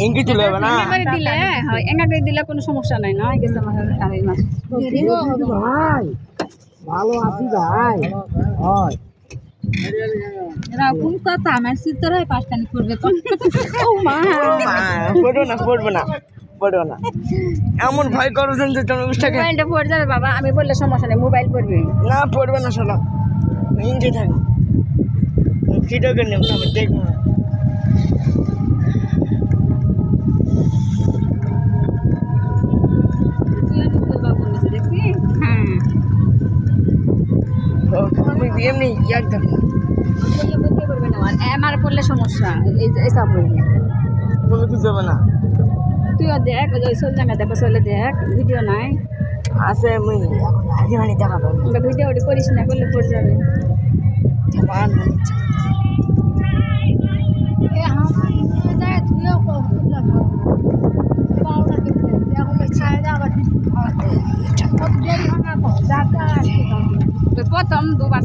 ইঙ্গি তুলে হবে না এবারে দিলে হয় এঙ্গাকে দিলে কোনো সমস্যা নাই না গেছে আমার আড়াই মাস ভাই ভালো আছি ভাই হয় এরকম কথা আমার চিত্তরাই পাঁচখানি করবে তো ও মা পড়বো না পড়বো না পড়বো না এমন ভয় করছেন যে তুমি উষ্ঠাকে মোবাইলটা পড়ে যাবে বাবা আমি বললে সমস্যা নেই মোবাইল পড়বে না পড়বে না শালা ইঙ্গি থাকো ভিডিও করে নেব আমি দেখবো না দেখছি হ্যাঁ আমি এমনি ইয়াক দেখো করবে না আমার পড়লে সমস্যা এইসব বলবি বলে কিছু হবে না তুইও দেখ ওই চল জায়গা দেখো চলে দেখ ভিডিও নাই আছে মুই এখন আগে মানে দেখাবো ভিডিও ওটি করিস না করলে পড়ে যাবে মান প্রথম দুবার